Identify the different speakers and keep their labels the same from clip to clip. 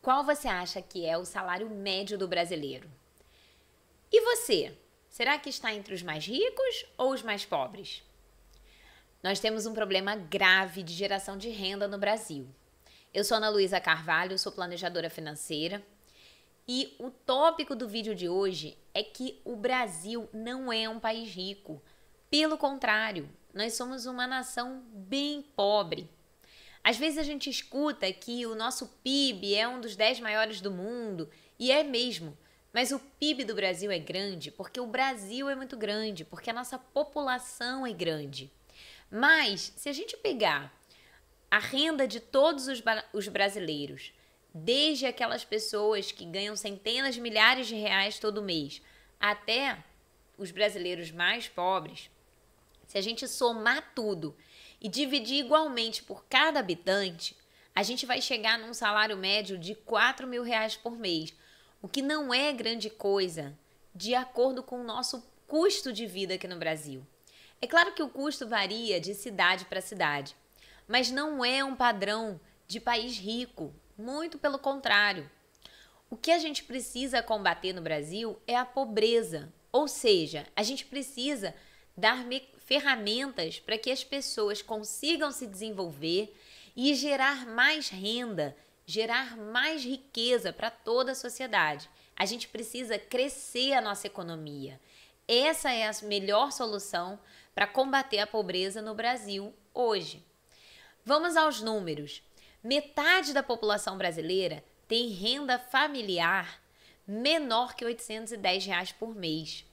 Speaker 1: qual você acha que é o salário médio do brasileiro? E você? Será que está entre os mais ricos ou os mais pobres? Nós temos um problema grave de geração de renda no Brasil. Eu sou Ana Luísa Carvalho, sou planejadora financeira e o tópico do vídeo de hoje é que o Brasil não é um país rico. Pelo contrário, nós somos uma nação bem pobre. Às vezes a gente escuta que o nosso PIB é um dos 10 maiores do mundo, e é mesmo. Mas o PIB do Brasil é grande porque o Brasil é muito grande, porque a nossa população é grande. Mas, se a gente pegar a renda de todos os brasileiros, desde aquelas pessoas que ganham centenas de milhares de reais todo mês, até os brasileiros mais pobres, se a gente somar tudo e dividir igualmente por cada habitante, a gente vai chegar num salário médio de R$ 4.000 por mês, o que não é grande coisa de acordo com o nosso custo de vida aqui no Brasil. É claro que o custo varia de cidade para cidade, mas não é um padrão de país rico, muito pelo contrário. O que a gente precisa combater no Brasil é a pobreza, ou seja, a gente precisa dar ferramentas para que as pessoas consigam se desenvolver e gerar mais renda, gerar mais riqueza para toda a sociedade. A gente precisa crescer a nossa economia. Essa é a melhor solução para combater a pobreza no Brasil hoje. Vamos aos números. Metade da população brasileira tem renda familiar menor que R$ 810 por mês.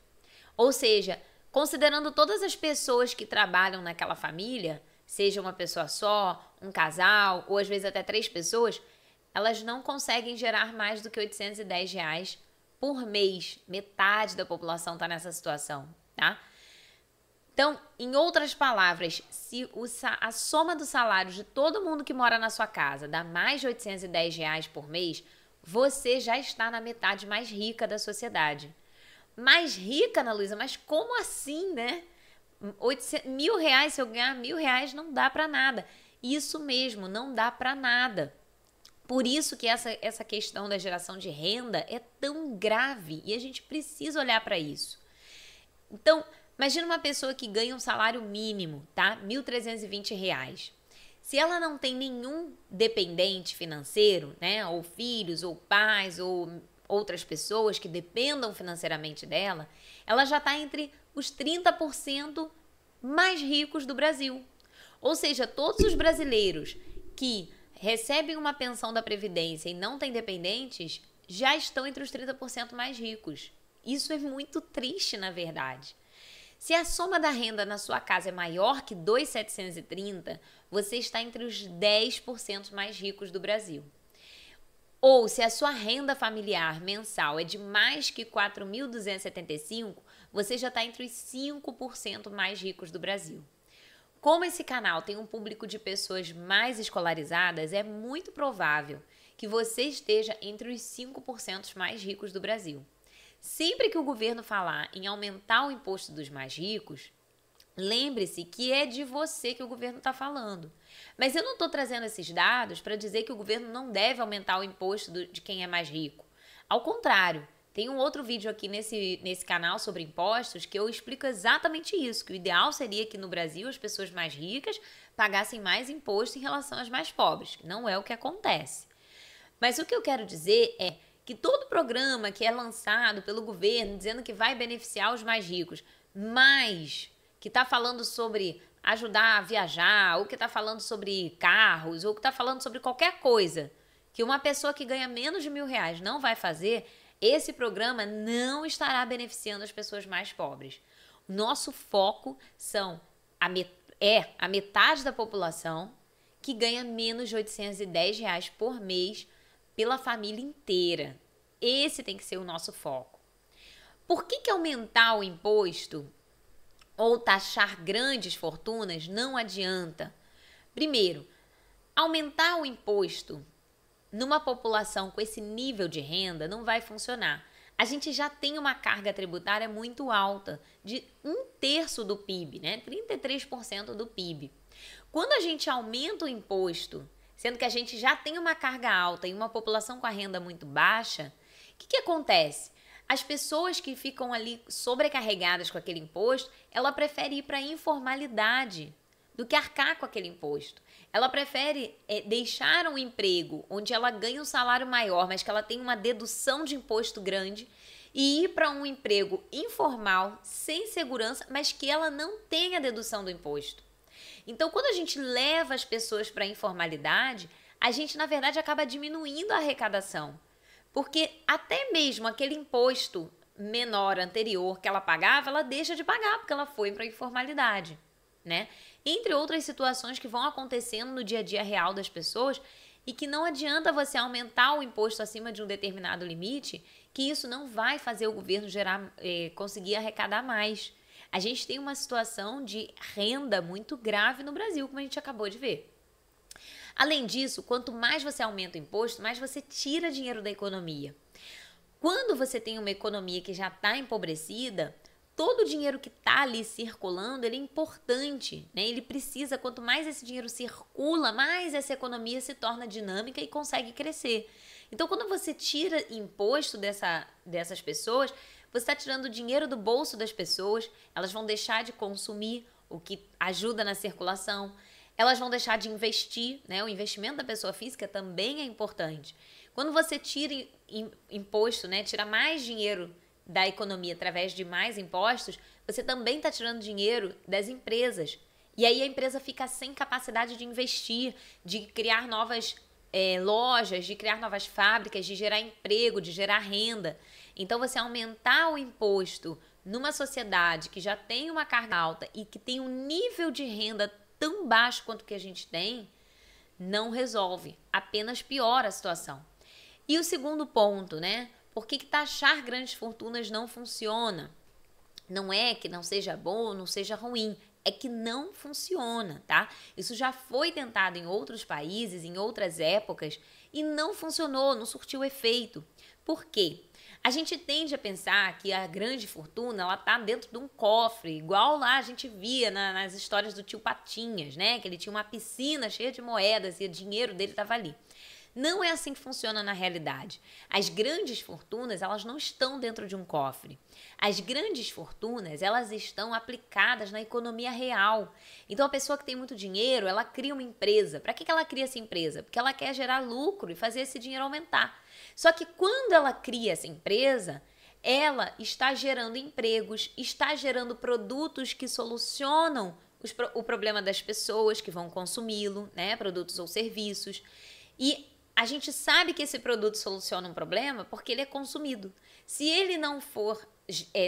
Speaker 1: Ou seja, considerando todas as pessoas que trabalham naquela família, seja uma pessoa só, um casal ou às vezes até 3 pessoas, elas não conseguem gerar mais do que R$ 810 por mês. Metade da população está nessa situação, tá? Então, em outras palavras, se a soma dos salários de todo mundo que mora na sua casa dá mais de R$ 810 por mês, você já está na metade mais rica da sociedade. Mais rica, Ana Luísa? Mas como assim, né? R$ 1.000, se eu ganhar R$ 1.000, não dá para nada. Isso mesmo, não dá para nada. Por isso que essa questão da geração de renda é tão grave e a gente precisa olhar para isso. Então, imagina uma pessoa que ganha um salário mínimo, tá? R$ 1.320. Se ela não tem nenhum dependente financeiro, né? Ou filhos, ou pais, ou outras pessoas que dependam financeiramente dela, ela já está entre os 30% mais ricos do Brasil. Ou seja, todos os brasileiros que recebem uma pensão da Previdência e não têm dependentes já estão entre os 30% mais ricos. Isso é muito triste, na verdade. Se a soma da renda na sua casa é maior que 2.730, você está entre os 10% mais ricos do Brasil. Ou se a sua renda familiar mensal é de mais que 4.275, você já está entre os 5% mais ricos do Brasil. Como esse canal tem um público de pessoas mais escolarizadas, é muito provável que você esteja entre os 5% mais ricos do Brasil. Sempre que o governo falar em aumentar o imposto dos mais ricos, lembre-se que é de você que o governo está falando. Mas eu não estou trazendo esses dados para dizer que o governo não deve aumentar o imposto de quem é mais rico. Ao contrário, tem um outro vídeo aqui nesse canal sobre impostos que eu explico exatamente isso, que o ideal seria que no Brasil as pessoas mais ricas pagassem mais imposto em relação às mais pobres, que não é o que acontece. Mas o que eu quero dizer é que todo programa que é lançado pelo governo dizendo que vai beneficiar os mais ricos, mas que está falando sobre ajudar a viajar, ou que está falando sobre carros, ou que está falando sobre qualquer coisa que uma pessoa que ganha menos de R$ 1.000 não vai fazer, esse programa não estará beneficiando as pessoas mais pobres. O nosso foco é a metade da população que ganha menos de R$ 810 por mês pela família inteira. Esse tem que ser o nosso foco. Por que aumentar o imposto ou taxar grandes fortunas não adianta? Primeiro, aumentar o imposto numa população com esse nível de renda não vai funcionar. A gente já tem uma carga tributária muito alta, de 1/3 do PIB, né? 33% do PIB. Quando a gente aumenta o imposto sendo que a gente já tem uma carga alta e uma população com a renda muito baixa, o que acontece? As pessoas que ficam ali sobrecarregadas com aquele imposto, ela prefere ir para a informalidade do que arcar com aquele imposto. Ela prefere deixar um emprego onde ela ganha um salário maior, mas que ela tem uma dedução de imposto grande, e ir para um emprego informal, sem segurança, mas que ela não tenha dedução do imposto. Então, quando a gente leva as pessoas para a informalidade, a gente, na verdade, acaba diminuindo a arrecadação. Porque até mesmo aquele imposto menor anterior que ela pagava, ela deixa de pagar, porque ela foi para a informalidade, né? Entre outras situações que vão acontecendo no dia a dia real das pessoas, e que não adianta você aumentar o imposto acima de um determinado limite, que isso não vai fazer o governo conseguir arrecadar mais. A gente tem uma situação de renda muito grave no Brasil, como a gente acabou de ver. Além disso, quanto mais você aumenta o imposto, mais você tira dinheiro da economia. Quando você tem uma economia que já está empobrecida, todo o dinheiro que está ali circulando, ele é importante, né? Ele precisa, quanto mais esse dinheiro circula, mais essa economia se torna dinâmica e consegue crescer. Então, quando você tira imposto dessas pessoas, você está tirando o dinheiro do bolso das pessoas, elas vão deixar de consumir, o que ajuda na circulação, elas vão deixar de investir, né? O investimento da pessoa física também é importante. Quando você tira imposto, né? Tira mais dinheiro da economia através de mais impostos, você também está tirando dinheiro das empresas. E aí a empresa fica sem capacidade de investir, de criar novas lojas, de criar novas fábricas, de gerar emprego, de gerar renda. Então, você aumentar o imposto numa sociedade que já tem uma carga alta e que tem um nível de renda tão baixo quanto que a gente tem, não resolve, apenas piora a situação. E o segundo ponto, né? Por que taxar grandes fortunas não funciona? Não é que não seja bom ou não seja ruim, é que não funciona, tá? Isso já foi tentado em outros países, em outras épocas, e não funcionou, não surtiu efeito. Por quê? A gente tende a pensar que a grande fortuna, ela tá dentro de um cofre, igual lá a gente via nas histórias do tio Patinhas, né? Que ele tinha uma piscina cheia de moedas e o dinheiro dele estava ali. Não é assim que funciona na realidade. As grandes fortunas, elas não estão dentro de um cofre. As grandes fortunas, elas estão aplicadas na economia real. Então, a pessoa que tem muito dinheiro, ela cria uma empresa. Para que ela cria essa empresa? Porque ela quer gerar lucro e fazer esse dinheiro aumentar. Só que quando ela cria essa empresa, ela está gerando empregos, está gerando produtos que solucionam o problema das pessoas que vão consumi-lo, né? Produtos ou serviços. E a gente sabe que esse produto soluciona um problema porque ele é consumido. Se ele não for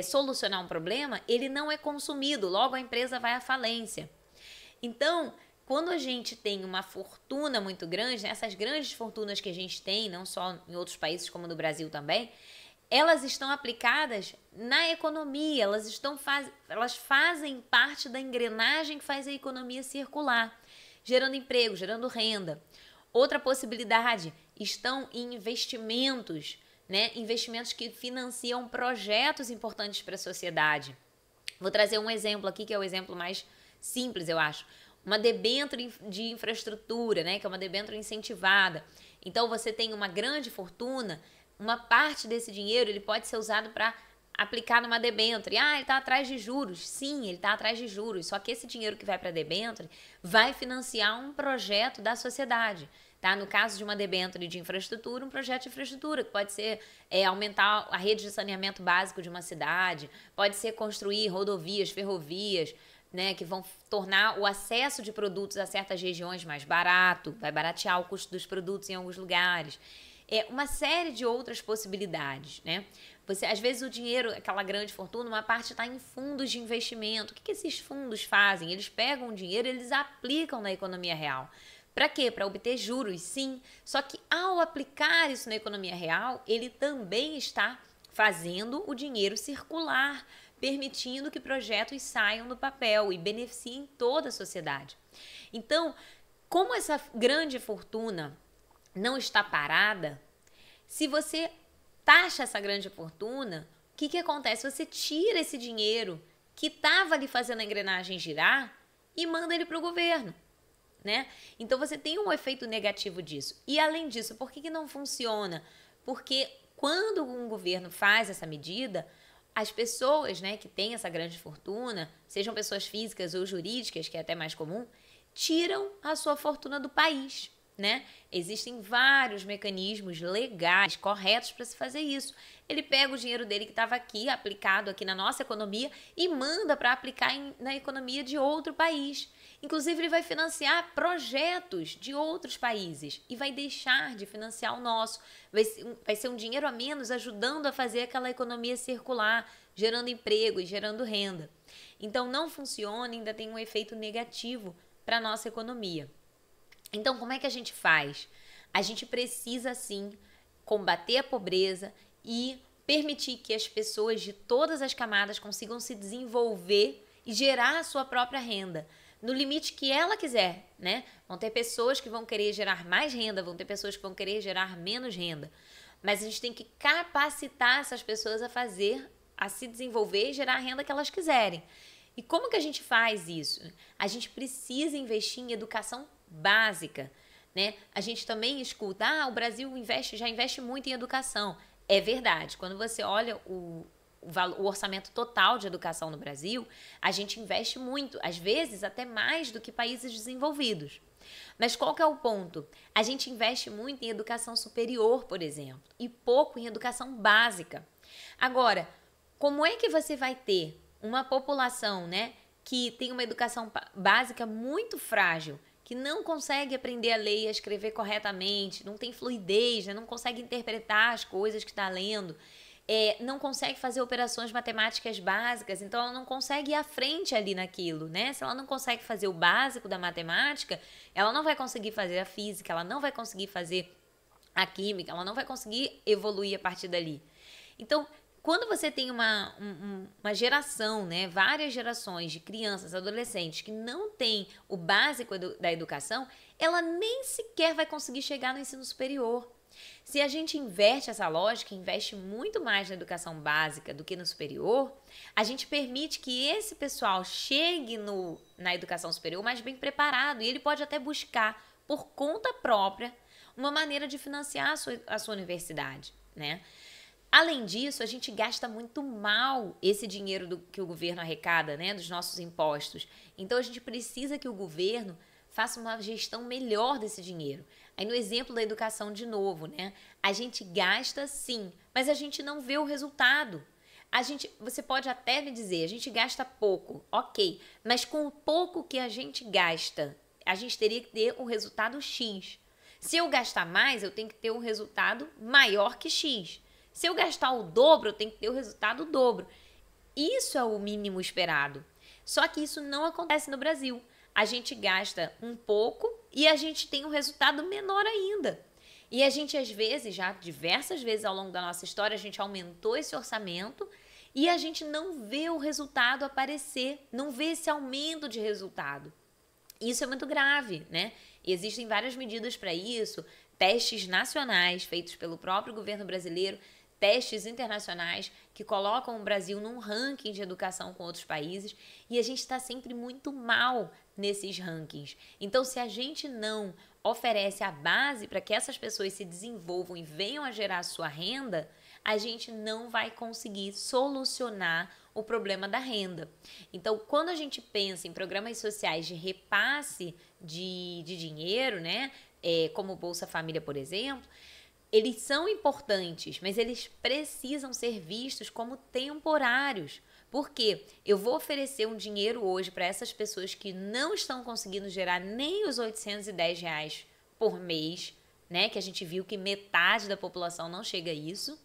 Speaker 1: solucionar um problema, ele não é consumido, logo a empresa vai à falência. Então, quando a gente tem uma fortuna muito grande, né, essas grandes fortunas que a gente tem, não só em outros países como no Brasil também, elas estão aplicadas na economia, elas fazem parte da engrenagem que faz a economia circular, gerando emprego, gerando renda. Outra possibilidade estão em investimentos, né? Investimentos que financiam projetos importantes para a sociedade. Vou trazer um exemplo aqui, que é o exemplo mais simples, eu acho. Uma debênture de infraestrutura, né? Que é uma debênture incentivada. Então, você tem uma grande fortuna, uma parte desse dinheiro ele pode ser usado para aplicar numa debênture. Ah, ele está atrás de juros. Sim, ele está atrás de juros. Só que esse dinheiro que vai para a debênture vai financiar um projeto da sociedade. Tá? No caso de uma debênture de infraestrutura, um projeto de infraestrutura, que pode ser aumentar a rede de saneamento básico de uma cidade, pode ser construir rodovias, ferrovias, né, que vão tornar o acesso de produtos a certas regiões mais barato, vai baratear o custo dos produtos em alguns lugares. Uma série de outras possibilidades, né? Às vezes o dinheiro, aquela grande fortuna, uma parte está em fundos de investimento. O que esses fundos fazem? Eles pegam o dinheiro e eles aplicam na economia real. Para quê? Para obter juros, sim. Só que ao aplicar isso na economia real, ele também está fazendo o dinheiro circular, permitindo que projetos saiam do papel e beneficiem toda a sociedade. Então, como essa grande fortuna não está parada, se você taxa essa grande fortuna, o que acontece? Você tira esse dinheiro que estava ali fazendo a engrenagem girar e manda ele para o governo, né? Então você tem um efeito negativo disso. E além disso, por que não funciona? Porque quando um governo faz essa medida, as pessoas, né, que têm essa grande fortuna, sejam pessoas físicas ou jurídicas, que é até mais comum, tiram a sua fortuna do país, né? Existem vários mecanismos legais, corretos para se fazer isso. Ele pega o dinheiro dele que estava aqui, aplicado aqui na nossa economia, e manda para aplicar na economia de outro país. Inclusive, ele vai financiar projetos de outros países e vai deixar de financiar o nosso. Vai ser um dinheiro a menos ajudando a fazer aquela economia circular, gerando emprego e gerando renda. Então, não funciona, ainda tem um efeito negativo para a nossa economia. Então, como é que a gente faz? A gente precisa, sim, combater a pobreza e permitir que as pessoas de todas as camadas consigam se desenvolver e gerar a sua própria renda, no limite que ela quiser, né? Vão ter pessoas que vão querer gerar mais renda, vão ter pessoas que vão querer gerar menos renda. Mas a gente tem que capacitar essas pessoas a se desenvolver e gerar a renda que elas quiserem. E como que a gente faz isso? A gente precisa investir em educação básica, né? A gente também escuta, o Brasil já investe muito em educação. É verdade. Quando você olha o orçamento total de educação no Brasil, a gente investe muito, às vezes até mais do que países desenvolvidos. Mas qual que é o ponto? A gente investe muito em educação superior, por exemplo, e pouco em educação básica. Agora, como é que você vai ter uma população, né, que tem uma educação básica muito frágil, que não consegue aprender a ler e a escrever corretamente, não tem fluidez, né, não consegue interpretar as coisas que está lendo, não consegue fazer operações matemáticas básicas, então ela não consegue ir à frente ali naquilo, né? Se ela não consegue fazer o básico da matemática, uma não vai conseguir fazer a física, ela não vai conseguir fazer a química, ela não vai conseguir evoluir a partir dali. Então, quando você tem uma geração, né, várias gerações de crianças, adolescentes que não têm o básico da educação, ela nem sequer vai conseguir chegar no ensino superior. Se a gente inverte essa lógica, investe muito mais na educação básica do que no superior, a gente permite que esse pessoal chegue na educação superior mais bem preparado e ele pode até buscar, por conta própria, uma maneira de financiar a sua universidade, né? Além disso, a gente gasta muito mal esse dinheiro que o governo arrecada, né, dos nossos impostos. Então, a gente precisa que o governo faça uma gestão melhor desse dinheiro. Aí, no exemplo da educação, de novo, né, a gente gasta sim, mas a gente não vê o resultado. Você pode até me dizer, a gente gasta pouco, ok, mas com o pouco que a gente gasta, a gente teria que ter um resultado X. Se eu gastar mais, eu tenho que ter um resultado maior que X. Se eu gastar o dobro, eu tenho que ter o resultado dobro. Isso é o mínimo esperado. Só que isso não acontece no Brasil. A gente gasta um pouco e a gente tem um resultado menor ainda. E a gente, às vezes, já diversas vezes ao longo da nossa história, a gente aumentou esse orçamento e a gente não vê o resultado aparecer, não vê esse aumento de resultado. Isso é muito grave, né? E existem várias medidas para isso, testes nacionais feitos pelo próprio governo brasileiro, testes internacionais que colocam o Brasil num ranking de educação com outros países e a gente está sempre muito mal nesses rankings. Então, se a gente não oferece a base para que essas pessoas se desenvolvam e venham a gerar a sua renda, a gente não vai conseguir solucionar o problema da renda. Então, quando a gente pensa em programas sociais de repasse de dinheiro, né, como o Bolsa Família, por exemplo, eles são importantes, mas eles precisam ser vistos como temporários. Porque eu vou oferecer um dinheiro hoje para essas pessoas que não estão conseguindo gerar nem os R$ 810 por mês, né? Que a gente viu que metade da população não chega a isso,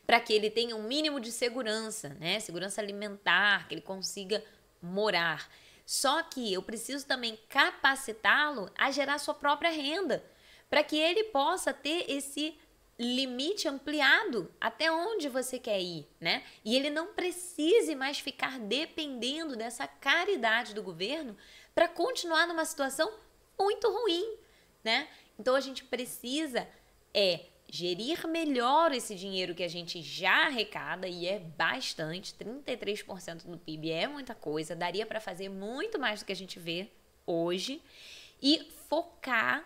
Speaker 1: para que ele tenha um mínimo de segurança, né? Segurança alimentar, que ele consiga morar. Só que eu preciso também capacitá-lo a gerar sua própria renda, para que ele possa ter esse limite ampliado até onde você quer ir, né? E ele não precise mais ficar dependendo dessa caridade do governo para continuar numa situação muito ruim, né? Então a gente precisa gerir melhor esse dinheiro que a gente já arrecada, e é bastante, 33% do PIB é muita coisa, daria para fazer muito mais do que a gente vê hoje. e focar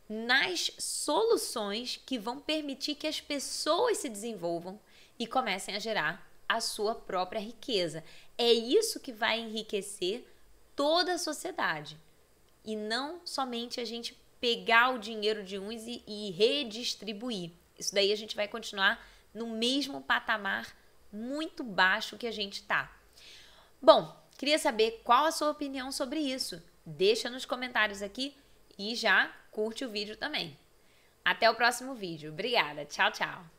Speaker 1: nas soluções que vão permitir que as pessoas se desenvolvam e comecem a gerar a sua própria riqueza. É isso que vai enriquecer toda a sociedade. E não somente a gente pegar o dinheiro de uns e redistribuir. Isso daí a gente vai continuar no mesmo patamar muito baixo que a gente está. Bom, queria saber qual a sua opinião sobre isso. Deixa nos comentários aqui e já curte o vídeo também. Até o próximo vídeo. Obrigada. Tchau, tchau.